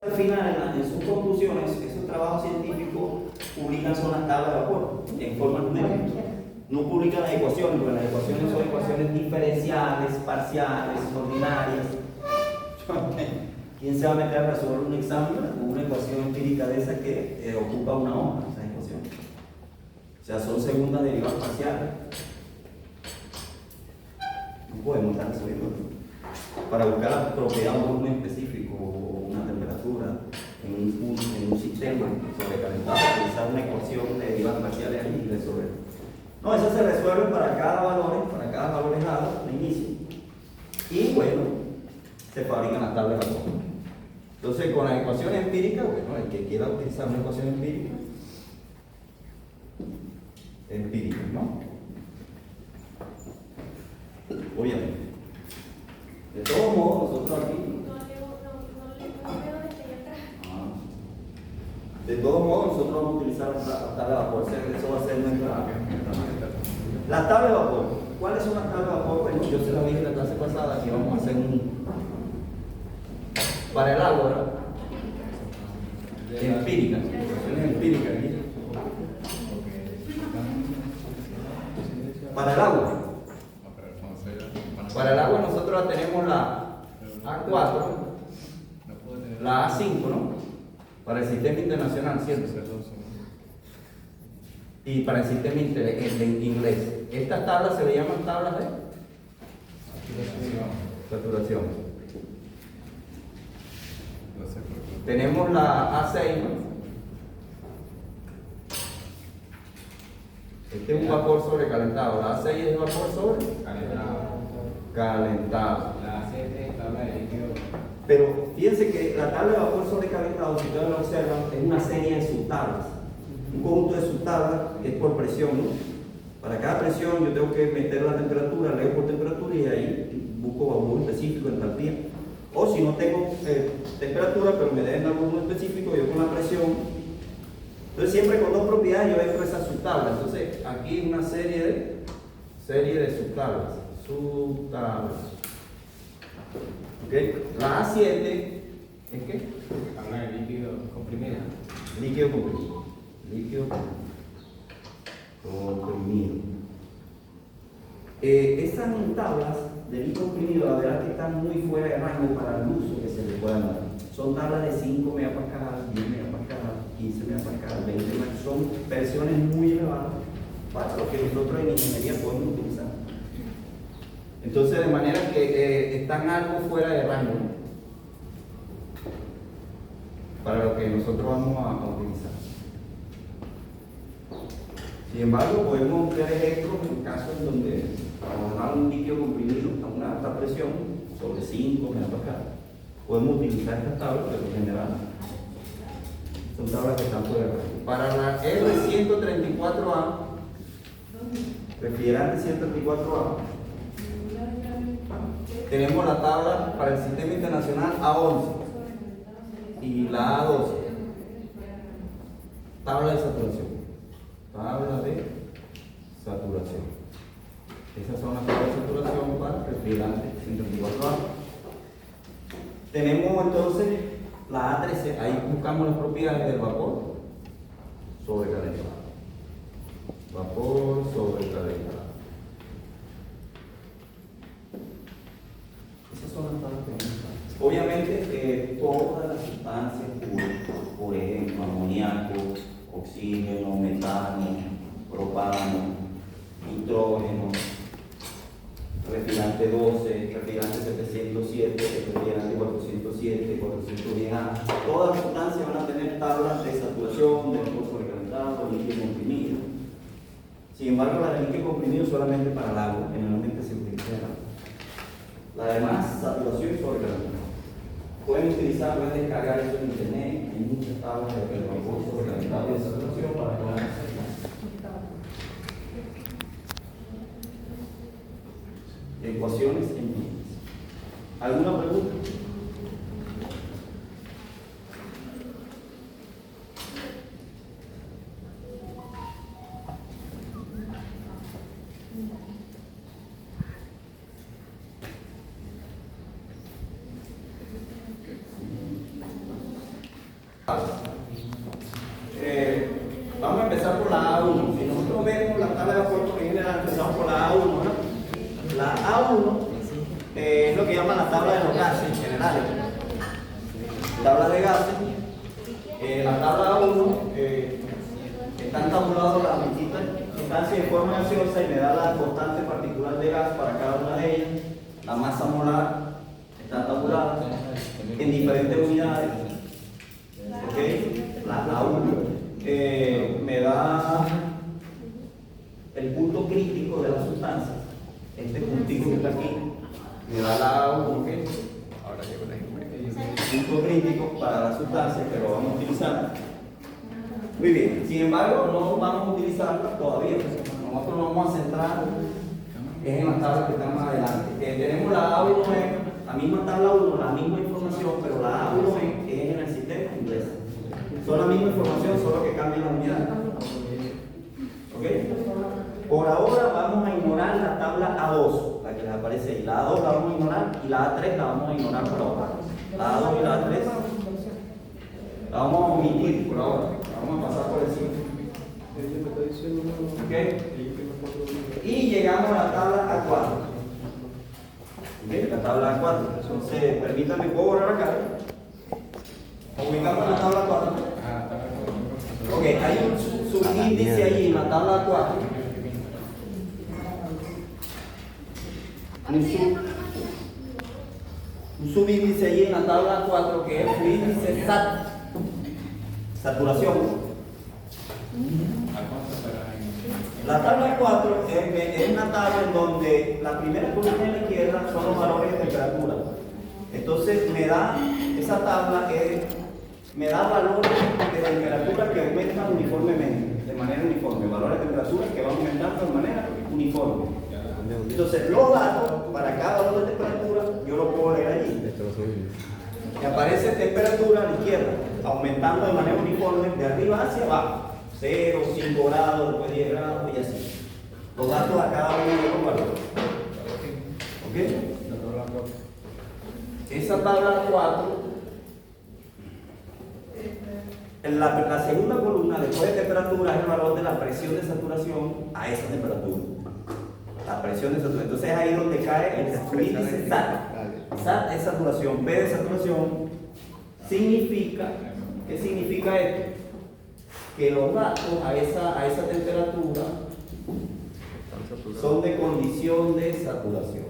Al final, en sus conclusiones, esos trabajos científicos publican son las tablas de vapor en forma numérica. No publican las ecuaciones, porque las ecuaciones son ecuaciones diferenciales, parciales, ordinarias. ¿Quién se va a meter a resolver un examen con una ecuación empírica de esa que ocupa una hoja, esa ecuación? O sea, son segundas derivadas parciales. No podemos estar resolviendo para buscar la propiedad de un volumen específico o una temperatura en un sistema sobrecalentado, utilizar una ecuación de derivadas parciales ahí y resolver. No, eso se resuelve para cada valor dado de inicio. Y bueno, se fabrican las tablas de vapor. Entonces, con las ecuaciones empíricas, bueno, el que quiera utilizar una ecuación empírica, ¿no? Obviamente. De todos modos, nosotros aquí. De todos modos, nosotros vamos a utilizar la tabla de vapor. Eso va a ser nuestra. La tabla de vapor. ¿Cuáles son las tablas de vapor? Bueno, yo se las dije en la clase pasada que vamos a hacer para el agua, ¿verdad? Empírica. Ecuaciones empíricas aquí. Para el agua. Para el agua nosotros tenemos la A4, la A5, ¿no? Para el sistema internacional, ¿cierto? Y para el sistema inglés. Estas tablas se le llaman tablas de saturación. Tenemos la A6, ¿no? Este es un vapor sobrecalentado. La A6 es vapor sobrecalentado. La A7 es tabla de líquido. Pero fíjense que la tabla de vapor sobrecalentado, si ustedes lo observan, es una serie de subtablas. Un conjunto de subtablas es por presión, ¿no? Para cada presión yo tengo que meter la temperatura, leo por temperatura y ahí busco volumen específico, entalpía. O si no tengo temperatura, pero me deben dar volumen específico, yo con la presión. Entonces siempre con dos propiedades yo entro esas subtablas. Entonces aquí una serie de subtablas. ¿Okay? La A7 es ¿qué? Tabla de líquido comprimida. Líquido comprimido. Líquido comprimido. Estas tablas de líquido comprimido, la verdad que están muy fuera de rango para el uso que se le puedan dar. Son tablas de 5 megapascal, 10 megapascal, 15 megapascal, 20 megapascal. Son versiones muy elevadas para lo que nosotros en ingeniería podemos utilizar. Entonces, de manera que están algo fuera de rango, ¿no? Para lo que nosotros vamos a utilizar. Sin embargo, podemos ver ejemplos en casos en donde trabajar un líquido comprimido a una alta presión, sobre 5 megapascal, podemos utilizar estas tablas, pero en general son tablas que están fuera de rango. Para la R134A, refrigerante 134A, tenemos la tabla para el sistema internacional A11 y la A12. Tabla de saturación. Tabla de saturación. Esas son las tablas de saturación para refrigerante 134A. Tenemos entonces la A13. Ahí buscamos las propiedades del vapor sobrecalentado. Vapor sobrecalentado. Esas son las tablas que vamos a usar. Obviamente, todas las sustancias puras, por ejemplo, amoníaco, oxígeno, metano, propano, nitrógeno, refrigerante 12, refrigerante 707, refrigerante 407, 410A, todas las sustancias van a tener tablas de saturación, de vapor sobrecalentado, líquido comprimido. Sin embargo, la de líquido comprimido solamente para el agua, generalmente se utiliza el agua. La demás, saturación y sobrecalentado. Pueden utilizar, pueden descargar eso en internet, hay muchas tablas de vapor sobrecalentado y de saturación para que vayan a hacer. Ecuaciones empíricas. ¿Alguna pregunta? Vamos a empezar por la A1. Si nosotros vemos la tabla de vapor en general, empezamos por la A1, ¿no? La A1 es lo que llaman la tabla de los gases generales. Tabla de gases. La tabla A1 están tabulados las distintas sustancias de forma gaseosa y me da la constante particular de gas para cada una de ellas. La masa molar está tabulada en diferentes unidades. ¿Ok? La A1 me da el punto crítico de la sustancia. Este puntico que está aquí me da la A1, ¿ok? Ahora llevo la punto crítico para la sustancia que lo vamos a utilizar. Muy bien, sin embargo, no vamos a utilizarla todavía. Nosotros nos vamos a centrar en las tablas que están más adelante. Tenemos la A1, la misma tabla 1, la misma información, pero la A1 es en el sistema inglés. Son la misma información, solo que cambian las unidades. ¿Ok? Por ahora vamos a ignorar la tabla A2, la que les aparece ahí. La A2 la vamos a ignorar y la A3 la vamos a ignorar por ahora. La A2 y la A3 la vamos a omitir por ahora. Vamos a pasar por encima. ¿Ok? Y llegamos a la tabla A4. ¿Ok? La tabla A4. Entonces, permítanme, ¿puedo borrar acá? Ubicamos la tabla 4. Ok, hay un subíndice ahí en la tabla 4. Un subíndice ahí en la tabla 4 que es el índice SAT, saturación. La tabla 4 es una tabla en donde la primera columna de la izquierda son los valores de temperatura. Entonces me da, esa tabla me da valores de temperatura que aumentan uniformemente, de manera uniforme, valores de temperatura que van aumentando de manera uniforme. Entonces los datos para cada valor de temperatura yo lo puedo leer allí. Me aparece temperatura a la izquierda, aumentando de manera uniforme de arriba hacia abajo. 0, 5 grados, después 10 grados y así. Los datos a cada uno de los valores. ¿Ok? Esa tabla 4. La segunda columna, después de temperatura, es el valor de la presión de saturación a esa temperatura. La presión de saturación. Entonces es ahí donde cae el índice SAT. SAT es saturación. P de saturación significa, ¿qué significa esto? Que los datos a esa temperatura son de condición de saturación.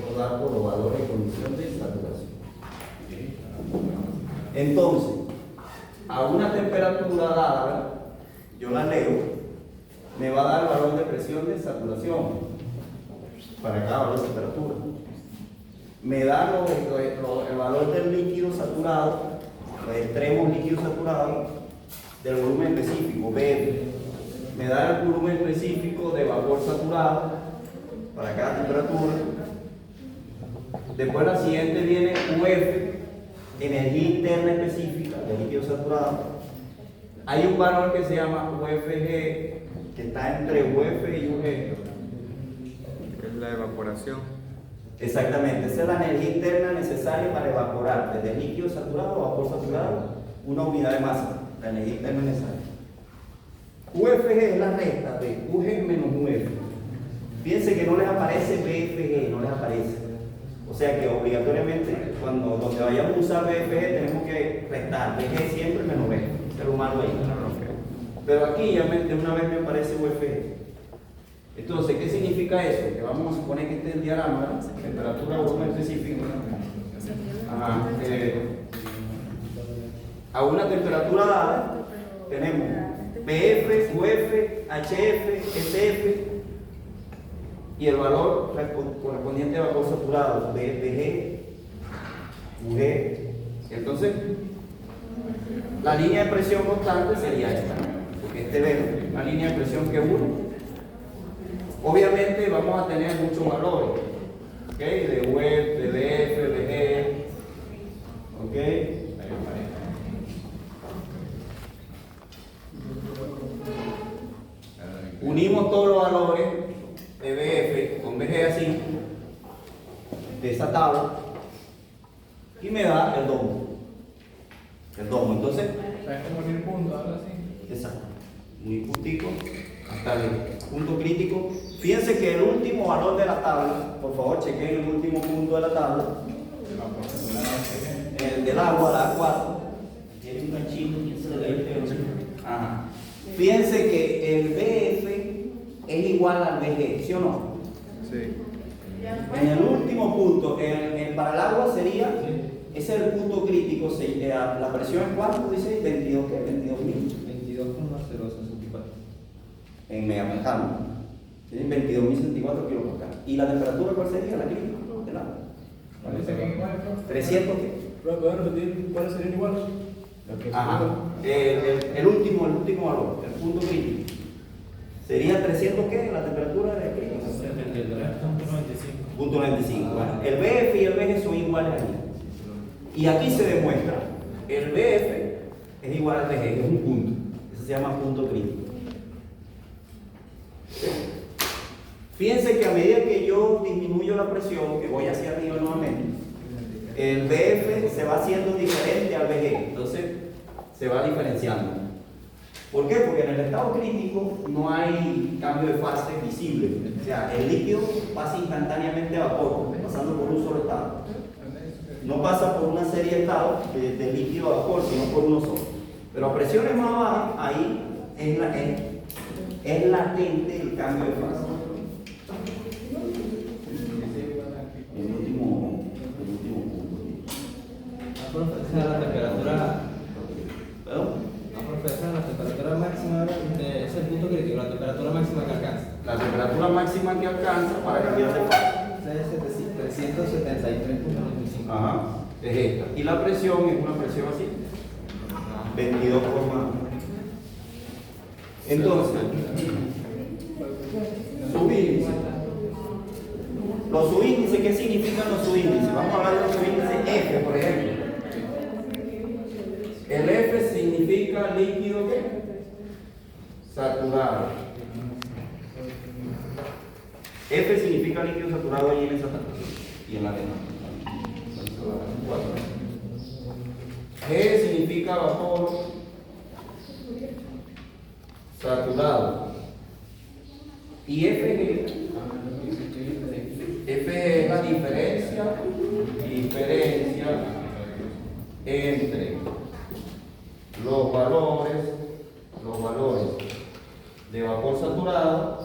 Los datos, los valores de condición de saturación. Entonces, a una temperatura dada, yo la leo, me va a dar el valor de presión de saturación para cada valor de temperatura. Me da el valor del líquido saturado, los extremos líquidos saturados, del volumen específico, B. Me da el volumen específico de vapor saturado para cada temperatura. Después la siguiente viene UF, energía interna específica de líquido saturado. Hay un valor que se llama UFG, que está entre UF y UG. Es la evaporación. Exactamente, esa es la energía interna necesaria para evaporar desde líquido saturado a vapor saturado una unidad de masa, la energía interna necesaria. UFG es la resta de UG menos UF. Fíjense que no les aparece BFG, no les aparece. O sea que obligatoriamente, donde vayamos a usar BFG, tenemos que restar BG siempre menos B, ser humano ahí. Pero aquí ya de una vez me aparece UFG. Entonces, ¿qué significa eso? Que vamos a suponer que este es el diagrama, temperatura o volumen específico. A una temperatura dada, tenemos PF, UF, HF, SF y el valor correspondiente a vapor saturado, BG, UG. Entonces, la línea de presión constante sería esta, porque este verde, una línea de presión que une. Obviamente vamos a tener muchos valores, ¿ok? De UF, de BF, BG, ¿ok? Unimos todos los valores de BF con BG así, de esa tabla, y me da el domo. Entonces, O sea, es como el punto, algo así. Exacto. Un puntico hasta el punto crítico. Fíjense que el último valor de la tabla, por favor chequen el último punto de la tabla, el del agua, la A4. Tiene un ganchito, ¿quién se le da el pelo? Ajá. Fíjense que el BF es igual al BG, ¿sí o no? Sí. En el último punto, para el agua sería, ese es el punto crítico, la presión en cuánto dice, 22, ¿qué? 22.000. 22,064. En megamercano. 22.064 kilopascal. ¿Y la temperatura cuál sería? La crítica del agua. Parece que igual. 300 qué? ¿Puedes repetir cuáles serían iguales? Ajá. El último valor, el punto crítico. ¿Sería 300 qué? La temperatura de crítica. Punto 95. Bueno, el BF y el BG son iguales aquí. Y aquí se demuestra, el BF es igual al BG, que es un punto. Eso se llama punto crítico. Fíjense que a medida que yo disminuyo la presión, que voy hacia arriba nuevamente, el BF se va haciendo diferente al BG, entonces se va diferenciando. ¿Por qué? Porque en el estado crítico no hay cambio de fase visible, o sea, el líquido pasa instantáneamente a vapor, pasando por un solo estado. No pasa por una serie de estados de líquido a vapor, sino por uno solo. Pero a presiones más bajas, ahí es latente el cambio de fase. El último punto. La temperatura. ¿Perdón? Profesor, la temperatura máxima es el punto crítico, la temperatura máxima que alcanza. La temperatura máxima que alcanza para cambiar de fase. Es 373,95. Ajá, es esta. Y la presión es una presión así. 22, entonces, subíndice. Los subíndices, ¿qué significan los subíndices? Vamos a hablar de los subíndices F, por ejemplo. El F significa líquido ¿qué? Saturado. F significa líquido saturado ahí en esa tabla y en la demás. G significa vapor saturado. Y F es la diferencia entre los valores de vapor saturado,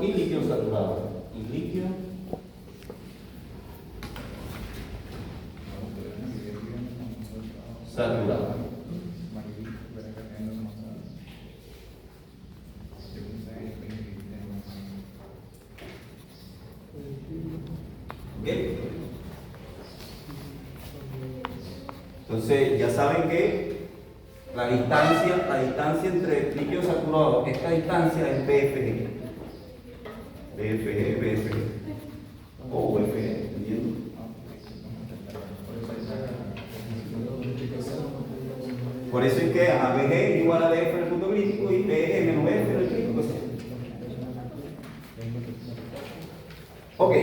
y líquido saturado. Y líquido saturado. ¿Ok? Entonces, ya saben que la distancia entre líquido saturado, esta distancia es BFG. BFG. O UFG, ¿entiendes? Por eso es que BG es igual a BF en el punto crítico y BG menos BF en el crítico. Ok,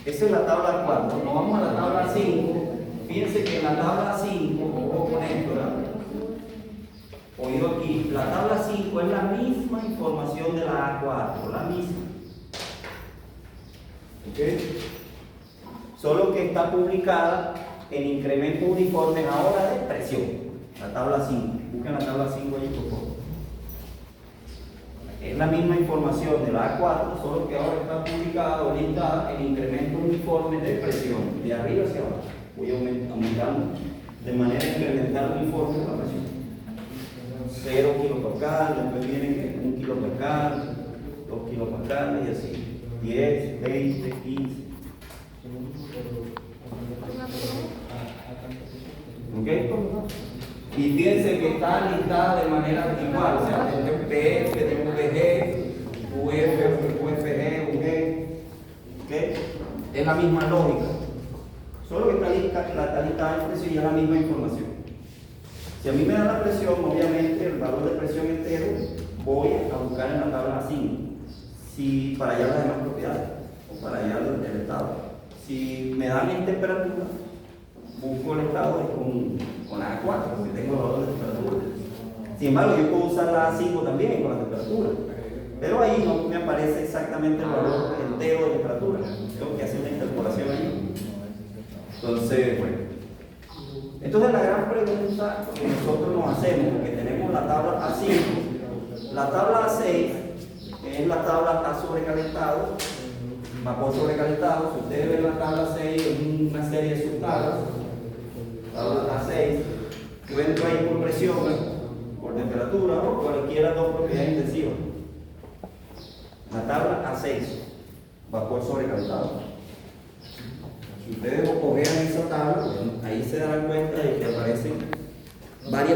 esa es la tabla 4. Nos vamos a la tabla 5. Fíjense que en la tabla 5, ojo con esto, ¿verdad? Oído aquí, la tabla 5 es la misma información de la A4, la misma. ¿Ok? Solo que está publicada en incrementos uniformes ahora de presión. La tabla 5. Busquen la tabla 5 allí, por favor. Es la misma información de la A4, solo que ahora está publicada o listada en incrementos uniformes de presión, de arriba hacia abajo. Voy aumentando de manera incremental uniforme la presión. 0 kilopascal, después viene 1 kilopascal, 2 kilopascal y así. 10, 20, 15. ¿Ok? Y fíjense que está listada de manera igual, o sea, tenemos PF, tenemos VG, UF, UFG, UG, ¿ok? Es la misma lógica, solo que está listada en presión y es la misma información. Si a mí me da la presión, obviamente el valor de presión entero voy a buscar en la tabla 5, si para hallar las demás propiedades o para hallar el estado. Si me dan en temperatura, busco el estado es con la A4, porque tengo el valor de temperatura. Sin embargo, yo puedo usar la A5 también con la temperatura. Pero ahí no me aparece exactamente el valor entero de temperatura. Tengo que hacer una interpolación ahí. Entonces, bueno. Entonces la gran pregunta que nosotros nos hacemos, porque tenemos la tabla A5, la tabla A6, que es la tabla A sobrecalentado, vapor sobrecalentado. Si ustedes ven la tabla 6, es una serie de subtablas. Tabla A6, yo entro ahí por presión, por temperatura o cualquiera dos propiedades intensivas. La tabla A6, vapor sobrecalentado. Si ustedes ojean esa tabla, ahí se darán cuenta de que aparecen varias